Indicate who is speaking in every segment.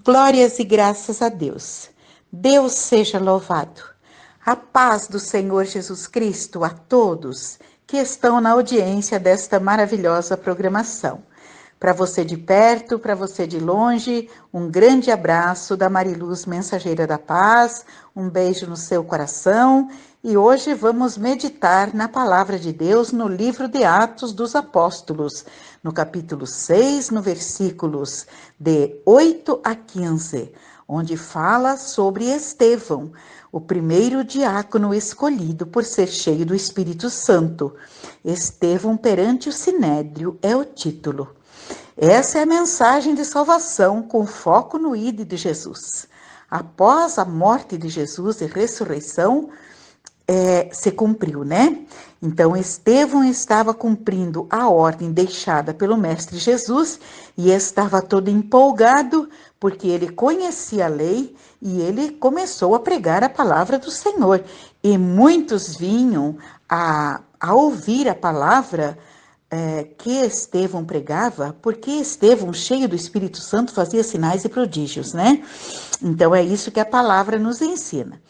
Speaker 1: Glórias e graças a Deus. Deus seja louvado. A paz do Senhor Jesus Cristo a todos que estão na audiência desta maravilhosa programação. Para você de perto, para você de longe, um grande abraço da Mariluz Mensageira da Paz, um beijo no seu coração. E hoje vamos meditar na Palavra de Deus no livro de Atos dos Apóstolos, no capítulo 6, no versículos de 8 a 15, onde fala sobre Estevão, o primeiro diácono escolhido por ser cheio do Espírito Santo. Estevão perante o Sinédrio é o título. Essa é a mensagem de salvação com foco no ID de Jesus. Após a morte de Jesus e ressurreição, se cumpriu, né? Então, Estevão estava cumprindo a ordem deixada pelo Mestre Jesus e estava todo empolgado porque ele conhecia a lei e ele começou a pregar a palavra do Senhor. E muitos vinham a ouvir a palavra que Estevão pregava, porque Estevão, cheio do Espírito Santo, fazia sinais e prodígios, né? Então, é isso que a palavra nos ensina.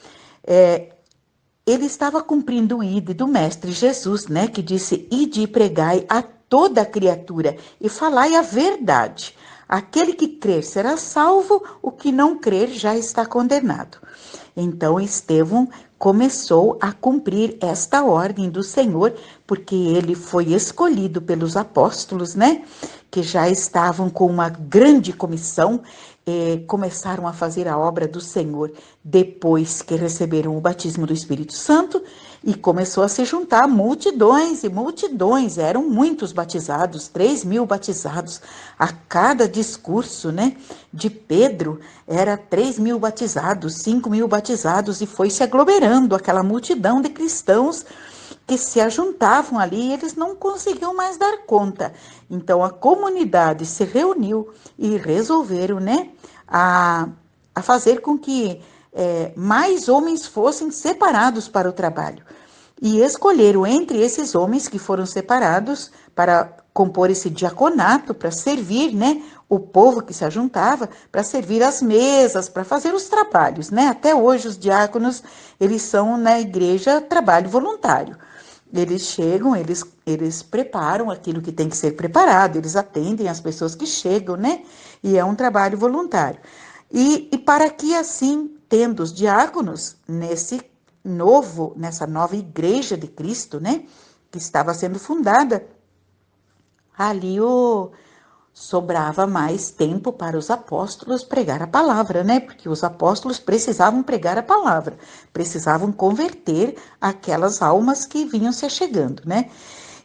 Speaker 1: Ele estava cumprindo o ide do Mestre Jesus, né? Que disse, ide e pregai a toda a criatura e falai a verdade. Aquele que crer será salvo, o que não crer já está condenado. Então, Estevão começou a cumprir esta ordem do Senhor, porque ele foi escolhido pelos apóstolos, né? Que já estavam com uma grande comissão, começaram a fazer a obra do Senhor depois que receberam o batismo do Espírito Santo, e começou a se juntar multidões e multidões, eram muitos batizados, 3.000 batizados a cada discurso, né? De Pedro, era 3.000 batizados, 5.000 batizados, e foi se aglomerando aquela multidão de cristãos que se ajuntavam ali e eles não conseguiam mais dar conta. Então a comunidade se reuniu e resolveram, né, a fazer com que mais homens fossem separados para o trabalho. E escolheram entre esses homens que foram separados para compor esse diaconato, para servir, né, o povo que se ajuntava, para servir as mesas, para fazer os trabalhos, né? Até hoje os diáconos, eles são na igreja trabalho voluntário. Eles chegam, eles preparam aquilo que tem que ser preparado, eles atendem as pessoas que chegam, né? E é um trabalho voluntário. E para que assim, tendo os diáconos nessa nova igreja de Cristo, né? Que estava sendo fundada, ali sobrava mais tempo para os apóstolos pregar a palavra, né? Porque os apóstolos precisavam pregar a palavra, precisavam converter aquelas almas que vinham se achegando, né?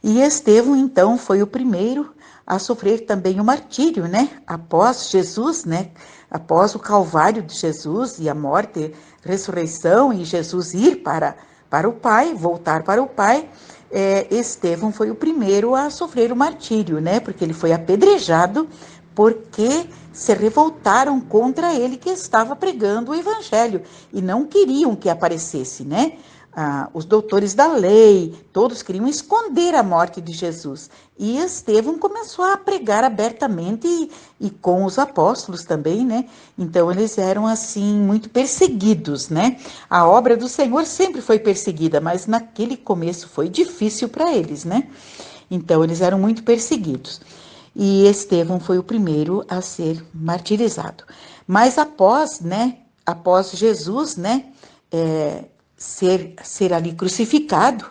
Speaker 1: E Estevão, então, foi o primeiro a sofrer também o martírio, né? Após Jesus, né? Após o Calvário de Jesus e a morte, ressurreição e Jesus ir para o Pai, voltar para o Pai, Estevão foi o primeiro a sofrer o martírio, né? Porque ele foi apedrejado porque se revoltaram contra ele que estava pregando o evangelho e não queriam que aparecesse, né? Os doutores da lei, todos queriam esconder a morte de Jesus. E Estevão começou a pregar abertamente e com os apóstolos também, né? Então eles eram assim muito perseguidos, né? A obra do Senhor sempre foi perseguida, mas naquele começo foi difícil para eles, né? Então eles eram muito perseguidos. E Estevão foi o primeiro a ser martirizado. Mas após Jesus, né? Ser ali crucificado,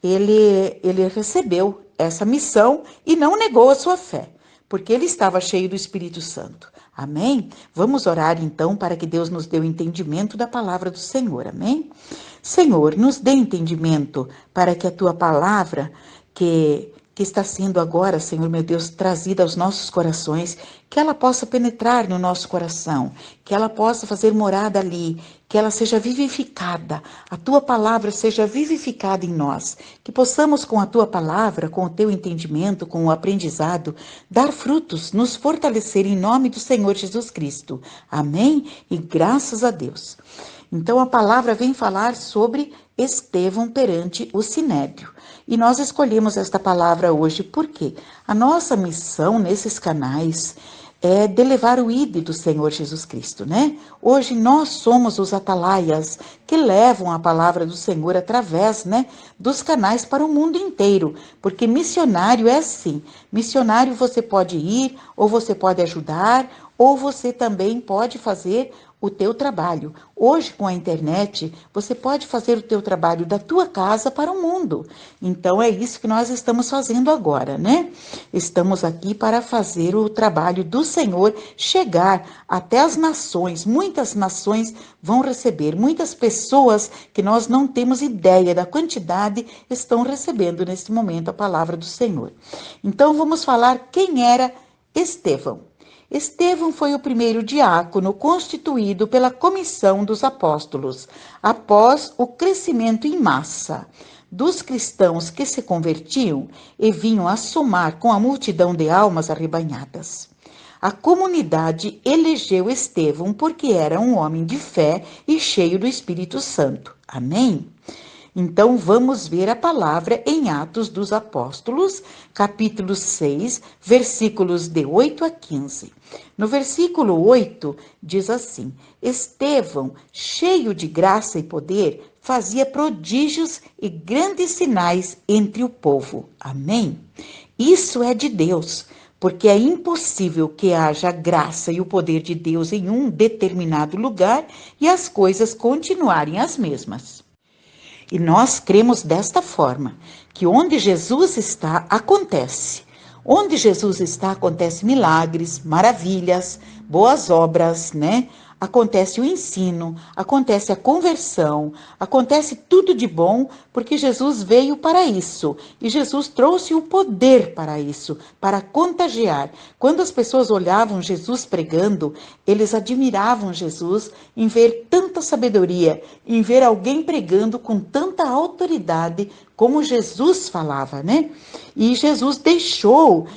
Speaker 1: ele recebeu essa missão e não negou a sua fé, porque ele estava cheio do Espírito Santo. Amém? Vamos orar então para que Deus nos dê o entendimento da palavra do Senhor. Amém? Senhor, nos dê entendimento para que a tua palavra, que está sendo agora, Senhor meu Deus, trazida aos nossos corações, que ela possa penetrar no nosso coração, que ela possa fazer morada ali, que ela seja vivificada, a tua palavra seja vivificada em nós, que possamos com a tua palavra, com o teu entendimento, com o aprendizado, dar frutos, nos fortalecer em nome do Senhor Jesus Cristo. Amém? E graças a Deus. Então a palavra vem falar sobre Estevão perante o Sinédrio. E nós escolhemos esta palavra hoje porque a nossa missão nesses canais de levar o ID do Senhor Jesus Cristo, né? Hoje nós somos os atalaias que levam a palavra do Senhor através, né, dos canais para o mundo inteiro, porque missionário é assim, missionário você pode ir, ou você pode ajudar, ou você também pode fazer o teu trabalho. Hoje, com a internet, você pode fazer o teu trabalho da tua casa para o mundo. Então, é isso que nós estamos fazendo agora, né? Estamos aqui para fazer o trabalho do Senhor chegar até as nações. Muitas nações vão receber, muitas pessoas que nós não temos ideia da quantidade estão recebendo neste momento a palavra do Senhor. Então, vamos falar quem era Estevão. Estevão foi o primeiro diácono constituído pela comissão dos apóstolos, após o crescimento em massa dos cristãos que se convertiam e vinham a somar com a multidão de almas arrebanhadas. A comunidade elegeu Estevão porque era um homem de fé e cheio do Espírito Santo. Amém? Então, vamos ver a palavra em Atos dos Apóstolos, capítulo 6, versículos de 8 a 15. No versículo 8, diz assim: Estevão, cheio de graça e poder, fazia prodígios e grandes sinais entre o povo. Amém? Isso é de Deus, porque é impossível que haja graça e o poder de Deus em um determinado lugar e as coisas continuarem as mesmas. E nós cremos desta forma, que onde Jesus está, acontece. Onde Jesus está, acontece milagres, maravilhas, boas obras, né? Acontece o ensino, acontece a conversão, acontece tudo de bom, porque Jesus veio para isso. E Jesus trouxe o poder para isso, para contagiar. Quando as pessoas olhavam Jesus pregando, eles admiravam Jesus em ver tanta sabedoria, em ver alguém pregando com tanta autoridade, como Jesus falava, né? E Jesus deixou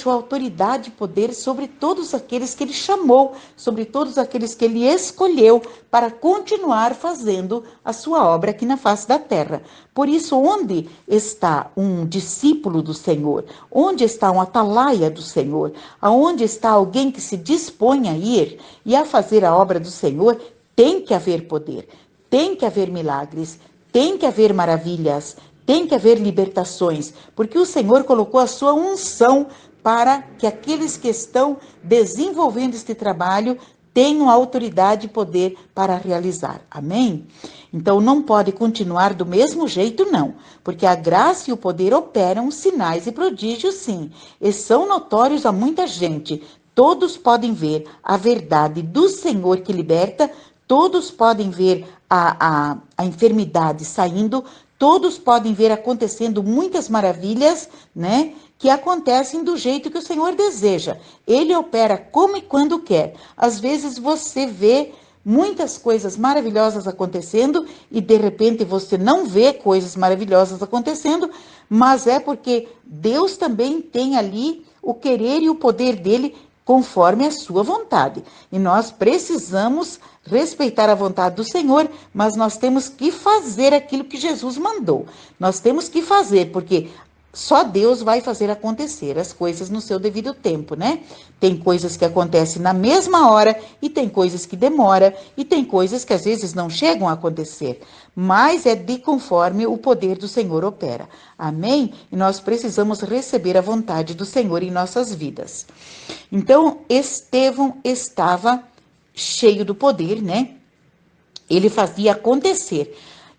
Speaker 1: autoridade e poder sobre todos aqueles que ele chamou, sobre todos aqueles que ele escolheu para continuar fazendo a sua obra aqui na face da terra. Por isso, onde está um discípulo do Senhor, onde está um atalaia do Senhor, aonde está alguém que se dispõe a ir e a fazer a obra do Senhor, tem que haver poder, tem que haver milagres, tem que haver maravilhas, tem que haver libertações, porque o Senhor colocou a sua unção para que aqueles que estão desenvolvendo este trabalho tenham autoridade e poder para realizar. Amém? Então não pode continuar do mesmo jeito, não, porque a graça e o poder operam sinais e prodígios, sim, e são notórios a muita gente. Todos podem ver a verdade do Senhor que liberta, todos podem ver a enfermidade saindo, todos podem ver acontecendo muitas maravilhas, né? Que acontecem do jeito que o Senhor deseja. Ele opera como e quando quer. Às vezes você vê muitas coisas maravilhosas acontecendo e de repente você não vê coisas maravilhosas acontecendo, mas é porque Deus também tem ali o querer e o poder dele conforme a sua vontade. E nós precisamos respeitar a vontade do Senhor, mas nós temos que fazer aquilo que Jesus mandou. Nós temos que fazer, porque só Deus vai fazer acontecer as coisas no seu devido tempo, né? Tem coisas que acontecem na mesma hora e tem coisas que demoram e tem coisas que às vezes não chegam a acontecer, mas é de conforme o poder do Senhor opera. Amém? E nós precisamos receber a vontade do Senhor em nossas vidas. Então, Estevão estava cheio do poder, né? Ele fazia acontecer.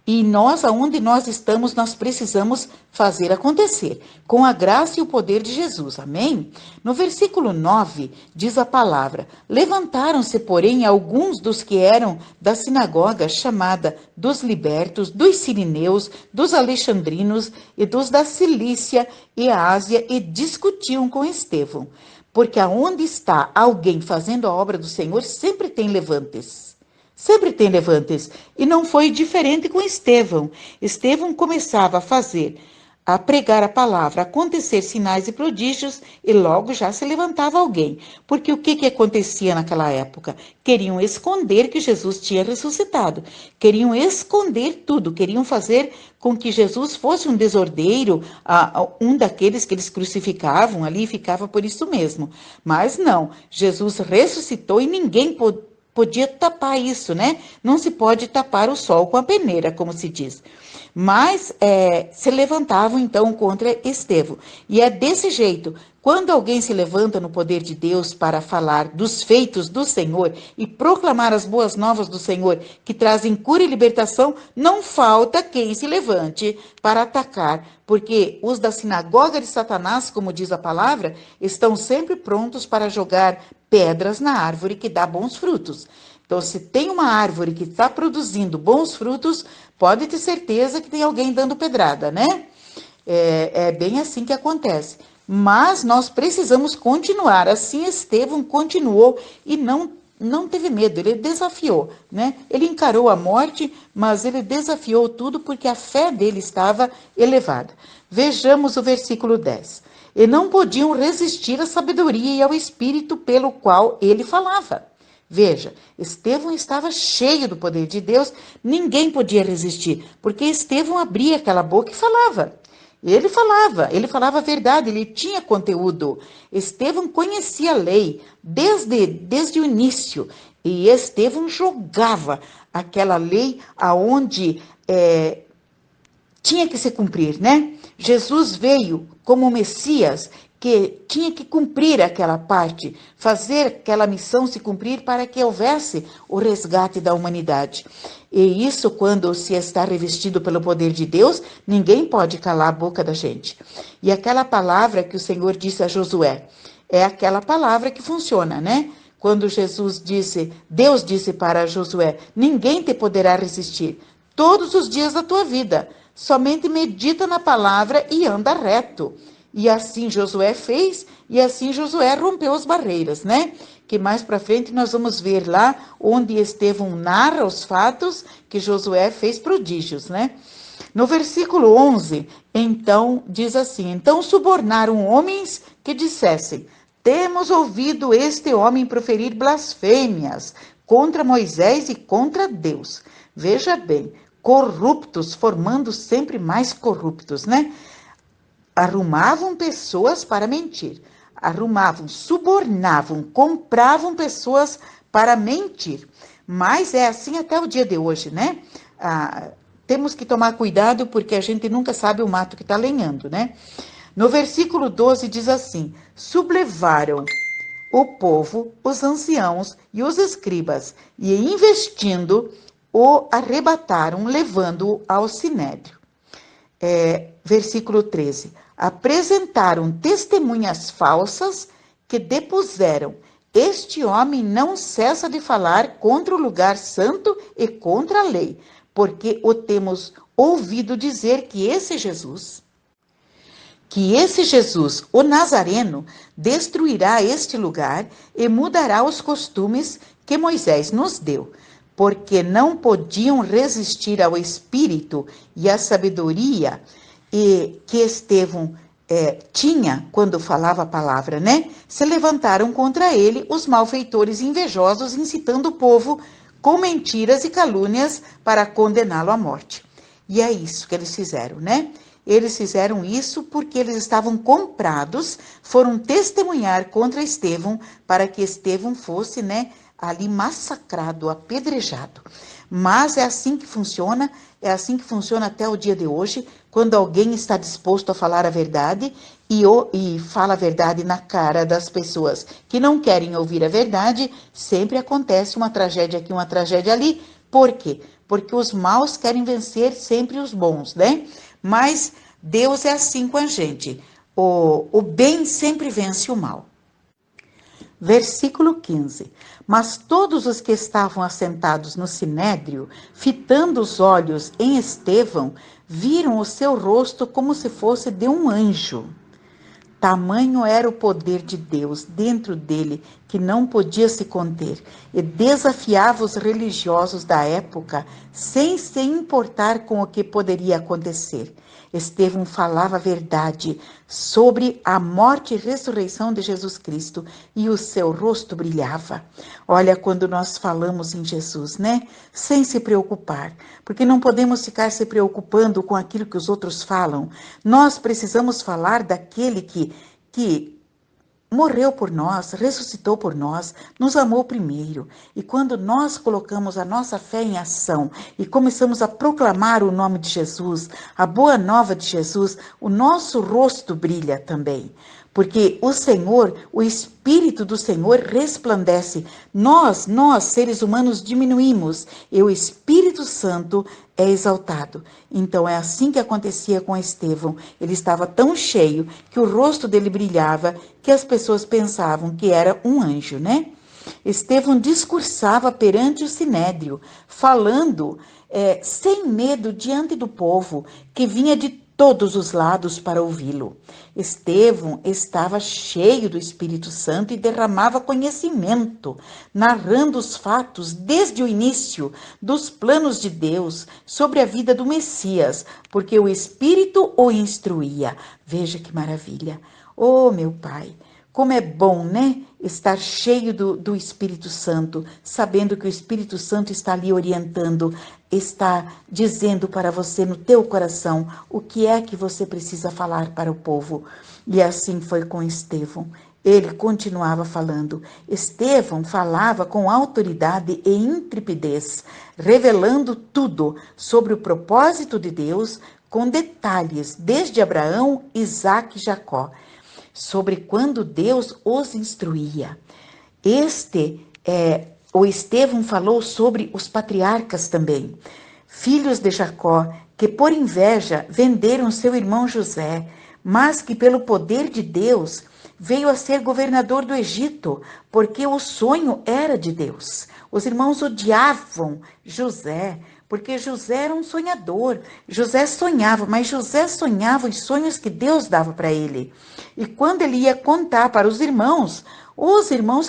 Speaker 1: E nós, aonde nós estamos, nós precisamos fazer acontecer, com a graça e o poder de Jesus, amém? No versículo 9, diz a palavra: levantaram-se, porém, alguns dos que eram da sinagoga chamada dos libertos, dos sirineus, dos alexandrinos e dos da Cilícia e Ásia, e discutiam com Estevão, porque aonde está alguém fazendo a obra do Senhor, sempre tem levantes. Sempre tem levantes. E não foi diferente com Estevão. Estevão começava a fazer a pregar a palavra, acontecer sinais e prodígios, e logo já se levantava alguém. Porque o que acontecia naquela época? Queriam esconder que Jesus tinha ressuscitado, queriam esconder tudo, queriam fazer com que Jesus fosse um desordeiro, um daqueles que eles crucificavam ali, ficava por isso mesmo. Mas não, Jesus ressuscitou e ninguém podia tapar isso, né? Não se pode tapar o sol com a peneira, como se diz. Mas se levantavam então contra Estevão. E é desse jeito, quando alguém se levanta no poder de Deus para falar dos feitos do Senhor e proclamar as boas novas do Senhor, que trazem cura e libertação, não falta quem se levante para atacar, porque os da sinagoga de Satanás, como diz a palavra, estão sempre prontos para jogar pedras na árvore que dá bons frutos. Então, se tem uma árvore que está produzindo bons frutos, pode ter certeza que tem alguém dando pedrada, né? É bem assim que acontece. Mas nós precisamos continuar. Assim, Estevão continuou e não teve medo, ele desafiou, né? Ele encarou a morte, mas ele desafiou tudo porque a fé dele estava elevada. Vejamos o versículo 10. E não podiam resistir à sabedoria e ao espírito pelo qual ele falava. Veja, Estevão estava cheio do poder de Deus, ninguém podia resistir, porque Estevão abria aquela boca e falava. Ele falava a verdade, ele tinha conteúdo. Estevão conhecia a lei desde o início, e Estevão jogava aquela lei aonde tinha que se cumprir, né? Jesus veio como Messias que tinha que cumprir aquela parte, fazer aquela missão se cumprir para que houvesse o resgate da humanidade. E isso, quando se está revestido pelo poder de Deus, ninguém pode calar a boca da gente. E aquela palavra que o Senhor disse a Josué, é aquela palavra que funciona, né? Quando Deus disse para Josué, ninguém te poderá resistir todos os dias da tua vida. Somente medita na palavra e anda reto. E assim Josué fez, e assim Josué rompeu as barreiras, né? Que mais para frente nós vamos ver lá onde Estevão narra os fatos que Josué fez prodígios, né? No versículo 11, então, diz assim, então subornaram homens que dissessem, temos ouvido este homem proferir blasfêmias contra Moisés e contra Deus. Veja bem, corruptos formando sempre mais corruptos, né? Arrumavam pessoas para mentir, subornavam, compravam pessoas para mentir. Mas é assim até o dia de hoje, né? Temos que tomar cuidado porque a gente nunca sabe o mato que está lenhando, né? No versículo 12 diz assim, sublevaram o povo, os anciãos e os escribas, e investindo, o arrebataram, levando-o ao sinédrio. Versículo 13. Apresentaram testemunhas falsas que depuseram. Este homem não cessa de falar contra o lugar santo e contra a lei, porque o temos ouvido dizer que esse Jesus, o Nazareno, destruirá este lugar e mudará os costumes que Moisés nos deu, porque não podiam resistir ao espírito e à sabedoria que Estevão tinha quando falava a palavra, né? Se levantaram contra ele os malfeitores invejosos, incitando o povo com mentiras e calúnias para condená-lo à morte. E é isso que eles fizeram, né? Eles fizeram isso porque eles estavam comprados, foram testemunhar contra Estevão para que Estevão fosse, né, ali massacrado, apedrejado. Mas é assim que funciona até o dia de hoje, quando alguém está disposto a falar a verdade e fala a verdade na cara das pessoas que não querem ouvir a verdade, sempre acontece uma tragédia aqui, uma tragédia ali. Por quê? Porque os maus querem vencer sempre os bons, né? Mas Deus é assim com a gente. O bem sempre vence o mal. Versículo 15. Mas todos os que estavam assentados no sinédrio, fitando os olhos em Estevão, viram o seu rosto como se fosse de um anjo. Tamanho era o poder de Deus dentro dele que não podia se conter e desafiava os religiosos da época sem se importar com o que poderia acontecer. Estevão falava a verdade sobre a morte e ressurreição de Jesus Cristo e o seu rosto brilhava. Olha, quando nós falamos em Jesus, né? Sem se preocupar, porque não podemos ficar se preocupando com aquilo que os outros falam. Nós precisamos falar daquele que morreu por nós, ressuscitou por nós, nos amou primeiro. E quando nós colocamos a nossa fé em ação e começamos a proclamar o nome de Jesus, a boa nova de Jesus, o nosso rosto brilha também. Porque o Senhor, o Espírito do Senhor resplandece. Nós, seres humanos, diminuímos e o Espírito Santo é exaltado. Então é assim que acontecia com Estevão. Ele estava tão cheio que o rosto dele brilhava que as pessoas pensavam que era um anjo, né? Estevão discursava perante o sinédrio, falando sem medo diante do povo que vinha de todos os lados para ouvi-lo. Estevão estava cheio do Espírito Santo e derramava conhecimento, narrando os fatos desde o início dos planos de Deus sobre a vida do Messias, porque o Espírito o instruía. Veja que maravilha! Oh, meu Pai! Como é bom, né? Estar cheio do Espírito Santo, sabendo que o Espírito Santo está ali orientando, está dizendo para você no teu coração o que é que você precisa falar para o povo. E assim foi com Estevão. Ele continuava falando. Estevão falava com autoridade e intrepidez, revelando tudo sobre o propósito de Deus, com detalhes, desde Abraão, Isaque e Jacó, sobre quando Deus os instruía. O Estevão falou sobre os patriarcas também, filhos de Jacó, que por inveja venderam seu irmão José, mas que pelo poder de Deus veio a ser governador do Egito, porque o sonho era de Deus. Os irmãos odiavam José, porque José era um sonhador. José sonhava, mas José sonhava os sonhos que Deus dava para ele. E quando ele ia contar para os irmãos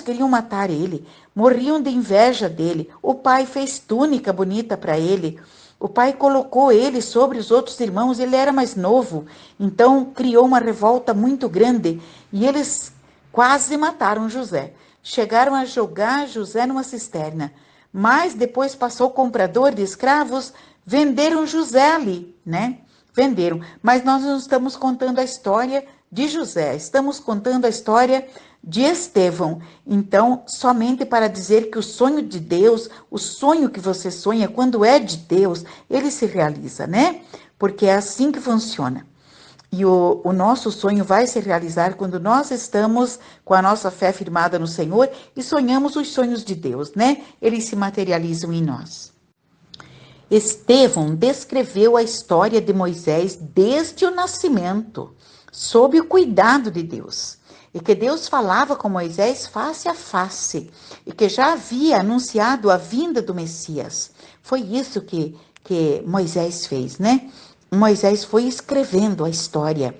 Speaker 1: queriam matar ele, morriam de inveja dele. O pai fez túnica bonita para ele. O pai colocou ele sobre os outros irmãos, ele era mais novo, então criou uma revolta muito grande e eles quase mataram José. Chegaram a jogar José numa cisterna, mas depois passou o comprador de escravos, venderam José ali, né? Venderam, mas nós não estamos contando a história de José, estamos contando a história de Estevão. Então, somente para dizer que o sonho de Deus, o sonho que você sonha, quando é de Deus, ele se realiza, né? Porque é assim que funciona. E o nosso sonho vai se realizar quando nós estamos com a nossa fé firmada no Senhor e sonhamos os sonhos de Deus, né? Eles se materializam em nós. Estevão descreveu a história de Moisés desde o nascimento, sob o cuidado de Deus. E que Deus falava com Moisés face a face, e que já havia anunciado a vinda do Messias. Foi isso que Moisés fez, né? Moisés foi escrevendo a história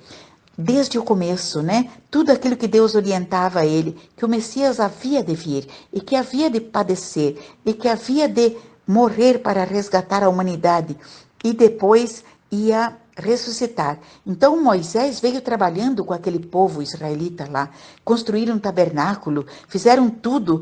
Speaker 1: desde o começo, né? Tudo aquilo que Deus orientava a ele, que o Messias havia de vir, e que havia de padecer, e que havia de morrer para resgatar a humanidade, e depois ia ressuscitar. Então Moisés veio trabalhando com aquele povo israelita lá, construíram um tabernáculo, fizeram tudo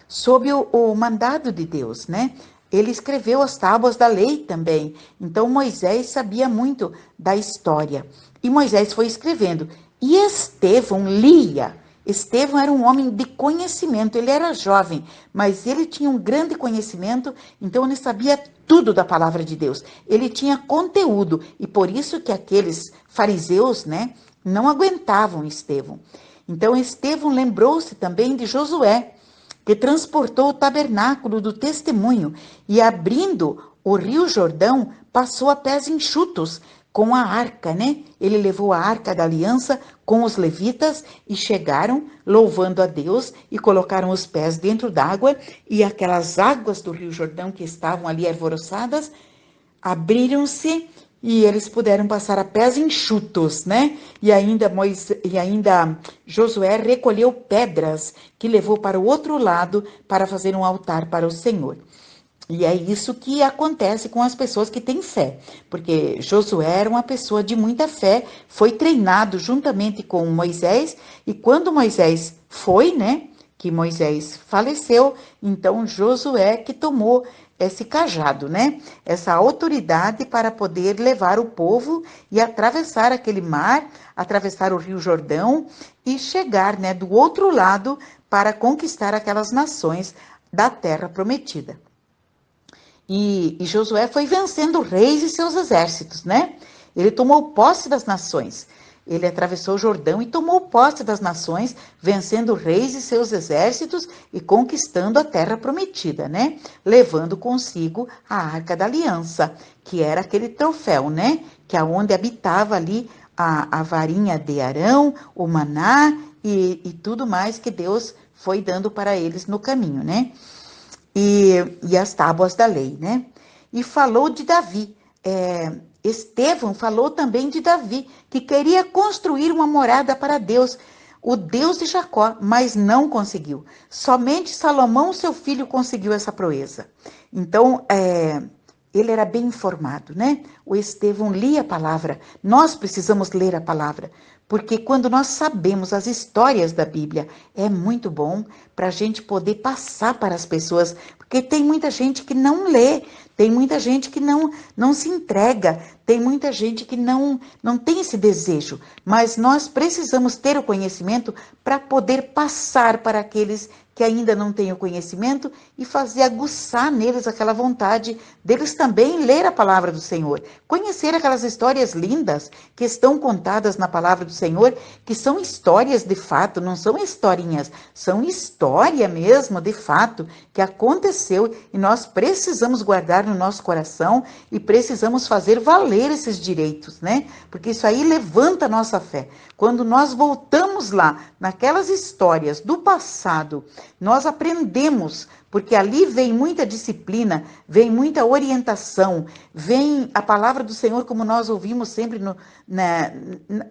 Speaker 1: sob o mandado de Deus, né? Ele escreveu as tábuas da lei também. Então Moisés sabia muito da história. E Moisés foi escrevendo. E Estevão lia. Estevão era um homem de conhecimento. Ele era jovem, mas ele tinha um grande conhecimento. Então ele sabia tudo da palavra de Deus. Ele tinha conteúdo. E por isso que aqueles fariseus, né, não aguentavam Estevão. Então Estevão lembrou-se também de Josué, que transportou o tabernáculo do testemunho e, abrindo o rio Jordão, passou a pés enxutos com a arca, né? Ele levou a arca da aliança com os levitas e chegaram louvando a Deus e colocaram os pés dentro d'água e aquelas águas do rio Jordão que estavam ali alvoroçadas abriram-se e eles puderam passar a pés enxutos, né? E ainda Josué recolheu pedras que levou para o outro lado para fazer um altar para o Senhor. E é isso que acontece com as pessoas que têm fé, porque Josué era uma pessoa de muita fé, foi treinado juntamente com Moisés, e quando Moisés foi, né, que Moisés faleceu, então Josué que tomou esse cajado, né, essa autoridade para poder levar o povo e atravessar aquele mar, atravessar o Rio Jordão e chegar, né, do outro lado para conquistar aquelas nações da terra prometida. E Josué foi vencendo reis e seus exércitos, né? Ele tomou posse das nações. Ele atravessou o Jordão e tomou posse das nações, vencendo reis e seus exércitos e conquistando a terra prometida, né? Levando consigo a Arca da Aliança, que era aquele troféu, né? Que é onde habitava ali a varinha de Arão, o maná e tudo mais que Deus foi dando para eles no caminho, né? E as tábuas da lei, né? E falou de Davi. Estevão falou também de Davi, que queria construir uma morada para Deus, o Deus de Jacó, mas não conseguiu. Somente Salomão, seu filho, conseguiu essa proeza. Então, ele era bem informado, né? O Estevão lia a palavra. Nós precisamos ler a palavra, porque quando nós sabemos as histórias da Bíblia, é muito bom para a gente poder passar para as pessoas, porque tem muita gente que não lê, tem muita gente que não se entrega, tem muita gente que não tem esse desejo, mas nós precisamos ter o conhecimento para poder passar para aqueles que ainda não têm o conhecimento e fazer aguçar neles aquela vontade deles também ler a palavra do Senhor, conhecer aquelas histórias lindas que estão contadas na palavra do Senhor, que são histórias de fato, não são historinhas, são história mesmo de fato que aconteceu e nós precisamos guardar no nosso coração e precisamos fazer valer esses direitos, né? Porque isso aí levanta a nossa fé. Quando nós voltamos lá naquelas histórias do passado, nós aprendemos, porque ali vem muita disciplina, vem muita orientação, vem a palavra do Senhor, como nós ouvimos sempre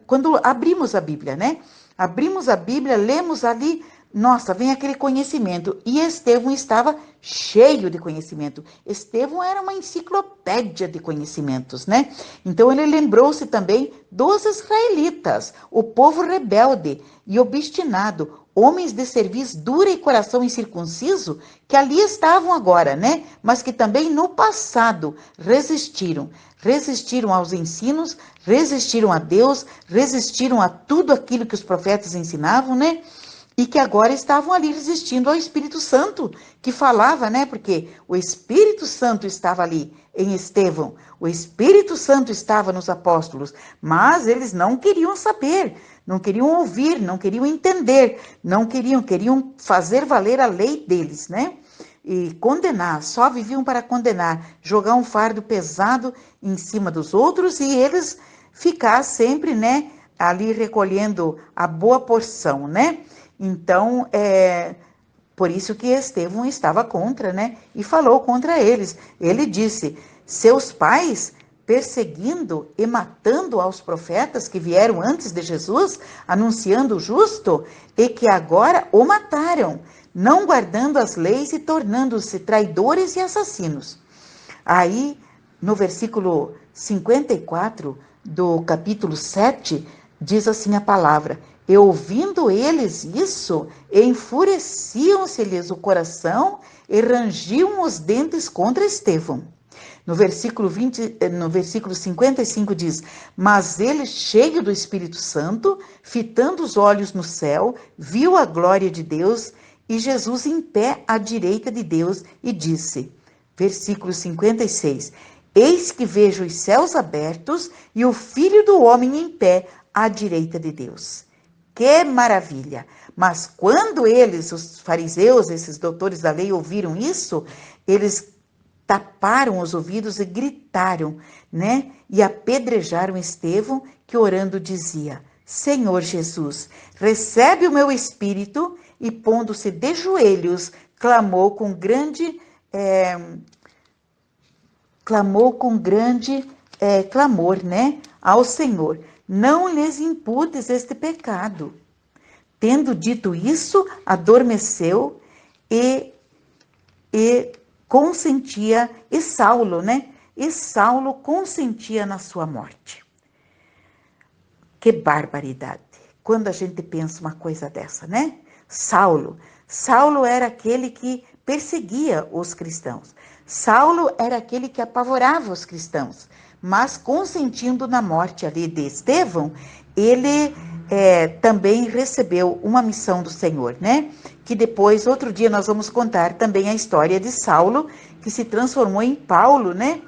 Speaker 1: quando abrimos a Bíblia, né? Abrimos a Bíblia, lemos ali, nossa, vem aquele conhecimento. E Estevão estava cheio de conhecimento. Estevão era uma enciclopédia de conhecimentos, né? Então ele lembrou-se também dos israelitas, o povo rebelde e obstinado, homens de cerviz dura e coração incircunciso, que ali estavam agora, né? Mas que também no passado resistiram aos ensinos, resistiram a Deus, resistiram a tudo aquilo que os profetas ensinavam, né? E que agora estavam ali resistindo ao Espírito Santo, que falava, né? Porque o Espírito Santo estava ali em Estevão, o Espírito Santo estava nos apóstolos, mas eles não queriam saber, não queriam ouvir, não queriam entender, queriam fazer valer a lei deles, né? E condenar, só viviam para condenar, jogar um fardo pesado em cima dos outros e eles ficar sempre, né, ali recolhendo a boa porção, né? Então, por isso que Estevão estava contra, né? E falou contra eles. Ele disse: seus pais perseguindo e matando aos profetas que vieram antes de Jesus, anunciando o justo, e que agora o mataram, não guardando as leis e tornando-se traidores e assassinos. Aí, no versículo 54 do capítulo 7, diz assim a palavra: e ouvindo eles isso, enfureciam-se-lhes o coração e rangiam os dentes contra Estevão. No versículo 55 diz: mas ele, cheio do Espírito Santo, fitando os olhos no céu, viu a glória de Deus e Jesus em pé à direita de Deus e disse, versículo 56, eis que vejo os céus abertos e o Filho do Homem em pé à direita de Deus. Que maravilha! Mas quando eles, os fariseus, esses doutores da lei, ouviram isso, eles taparam os ouvidos e gritaram, né? E apedrejaram Estevão, que orando dizia, Senhor Jesus, recebe o meu espírito, e pondo-se de joelhos, clamou com grande clamor, né? Ao Senhor, não lhes imputes este pecado. Tendo dito isso, adormeceu e consentia, e Saulo, né? E Saulo consentia na sua morte. Que barbaridade! Quando a gente pensa uma coisa dessa, né? Saulo era aquele que perseguia os cristãos. Saulo era aquele que apavorava os cristãos, mas consentindo na morte ali de Estevão, ele também recebeu uma missão do Senhor, né? Que depois, outro dia, nós vamos contar também a história de Saulo, que se transformou em Paulo, né?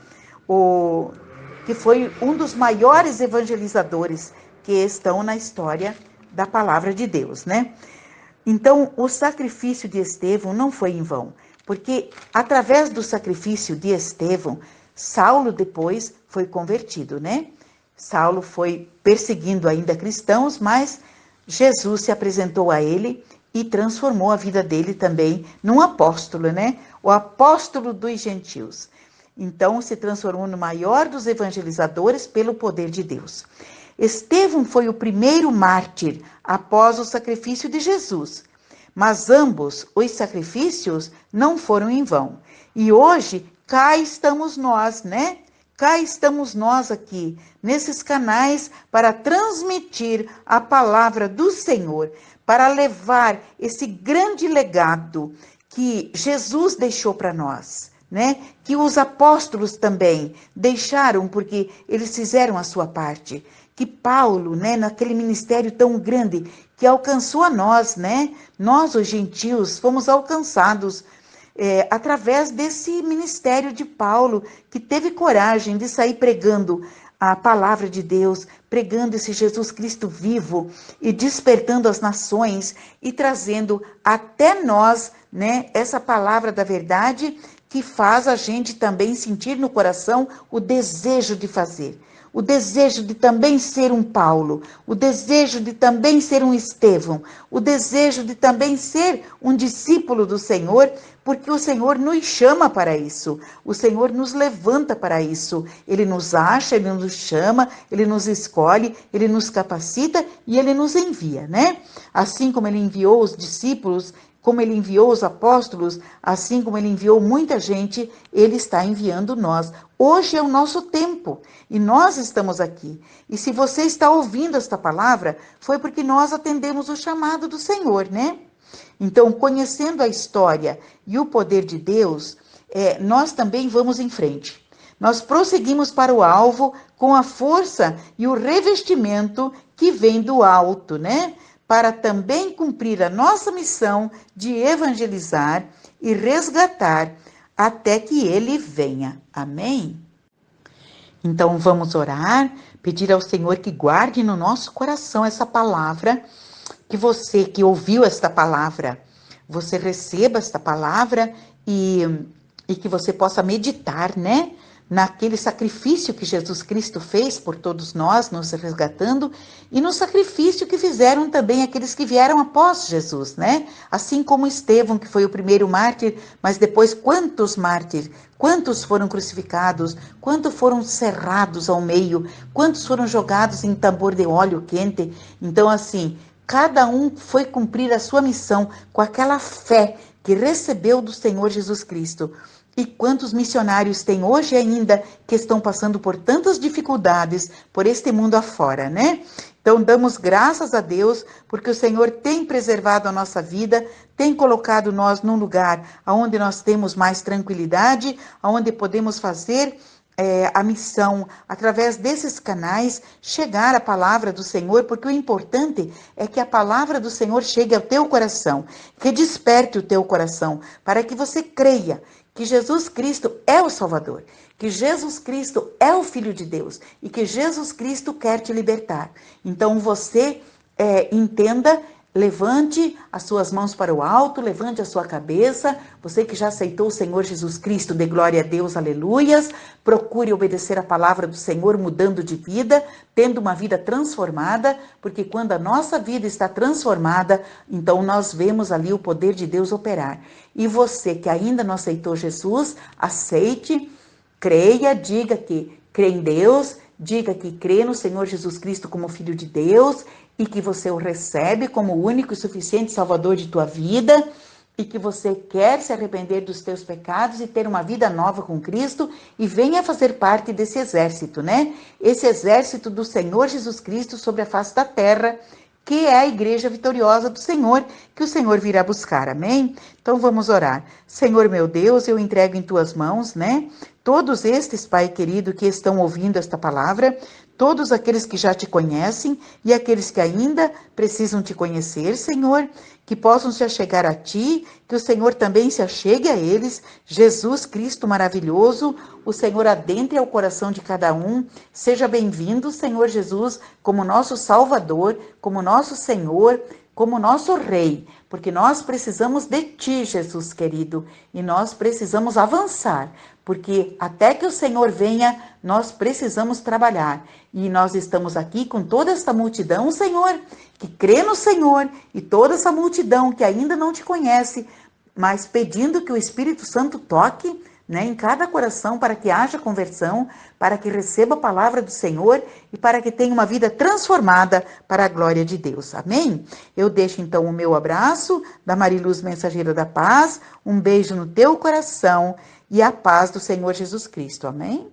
Speaker 1: Que foi um dos maiores evangelizadores que estão na história da palavra de Deus, né? Então, o sacrifício de Estevão não foi em vão, porque através do sacrifício de Estevão, Saulo depois foi convertido, né? Saulo foi perseguindo ainda cristãos, mas Jesus se apresentou a ele e transformou a vida dele também num apóstolo, né? O apóstolo dos gentios. Então, se transformou no maior dos evangelizadores pelo poder de Deus. Estevão foi o primeiro mártir após o sacrifício de Jesus, mas ambos os sacrifícios não foram em vão. E hoje, cá estamos nós, né? Cá estamos nós aqui, nesses canais, para transmitir a palavra do Senhor, para levar esse grande legado que Jesus deixou para nós, né? Que os apóstolos também deixaram, porque eles fizeram a sua parte. Que Paulo, né, naquele ministério tão grande que alcançou a nós, né? Nós, os gentios, fomos alcançados através desse ministério de Paulo, que teve coragem de sair pregando a palavra de Deus, pregando esse Jesus Cristo vivo e despertando as nações e trazendo até nós, né, essa palavra da verdade que faz a gente também sentir no coração o desejo de fazer. O desejo de também ser um Paulo, o desejo de também ser um Estevão, o desejo de também ser um discípulo do Senhor, porque o Senhor nos chama para isso, o Senhor nos levanta para isso. Ele nos acha, Ele nos chama, Ele nos escolhe, Ele nos capacita e Ele nos envia, né? Assim como Ele enviou os discípulos, como Ele enviou os apóstolos, assim como Ele enviou muita gente, Ele está enviando nós. Hoje é o nosso tempo e nós estamos aqui. E se você está ouvindo esta palavra, foi porque nós atendemos o chamado do Senhor, né? Então, conhecendo a história e o poder de Deus, nós também vamos em frente. Nós prosseguimos para o alvo com a força e o revestimento que vem do alto, né? Para também cumprir a nossa missão de evangelizar e resgatar até que Ele venha. Amém? Então vamos orar, pedir ao Senhor que guarde no nosso coração essa palavra, que você que ouviu esta palavra, você receba esta palavra e que você possa meditar, né? Naquele sacrifício que Jesus Cristo fez por todos nós, nos resgatando, e no sacrifício que fizeram também aqueles que vieram após Jesus, né? Assim como Estevão, que foi o primeiro mártir, mas depois quantos mártires, quantos foram crucificados, quantos foram cerrados ao meio, quantos foram jogados em tambor de óleo quente. Então, assim, cada um foi cumprir a sua missão com aquela fé que recebeu do Senhor Jesus Cristo. E quantos missionários tem hoje ainda que estão passando por tantas dificuldades por este mundo afora, né? Então, damos graças a Deus porque o Senhor tem preservado a nossa vida, tem colocado nós num lugar onde nós temos mais tranquilidade, onde podemos fazer a missão, através desses canais, chegar a palavra do Senhor, porque o importante é que a palavra do Senhor chegue ao teu coração, que desperte o teu coração, para que você creia que Jesus Cristo é o Salvador, que Jesus Cristo é o Filho de Deus e que Jesus Cristo quer te libertar. Então você entenda, levante as suas mãos para o alto, levante a sua cabeça, você que já aceitou o Senhor Jesus Cristo, dê glória a Deus, aleluias, procure obedecer a palavra do Senhor, mudando de vida, tendo uma vida transformada, porque quando a nossa vida está transformada, então nós vemos ali o poder de Deus operar. E você que ainda não aceitou Jesus, aceite, creia, diga que crê em Deus, diga que crê no Senhor Jesus Cristo como Filho de Deus e que você o recebe como o único e suficiente Salvador de tua vida e que você quer se arrepender dos teus pecados e ter uma vida nova com Cristo e venha fazer parte desse exército, né? Esse exército do Senhor Jesus Cristo sobre a face da terra, que é a igreja vitoriosa do Senhor, que o Senhor virá buscar, amém? Então vamos orar. Senhor meu Deus, eu entrego em tuas mãos, né? Todos estes, Pai querido, que estão ouvindo esta palavra, todos aqueles que já te conhecem e aqueles que ainda precisam te conhecer, Senhor, que possam se achegar a ti, que o Senhor também se achegue a eles. Jesus Cristo maravilhoso, o Senhor adentre ao coração de cada um. Seja bem-vindo, Senhor Jesus, como nosso Salvador, como nosso Senhor, como nosso Rei, porque nós precisamos de ti, Jesus querido, e nós precisamos avançar, porque até que o Senhor venha, nós precisamos trabalhar. E nós estamos aqui com toda esta multidão, Senhor, que crê no Senhor, e toda essa multidão que ainda não te conhece, mas pedindo que o Espírito Santo toque, né, em cada coração para que haja conversão, para que receba a palavra do Senhor e para que tenha uma vida transformada para a glória de Deus. Amém? Eu deixo então o meu abraço da Mariluz Mensageira da Paz, um beijo no teu coração e a paz do Senhor Jesus Cristo. Amém?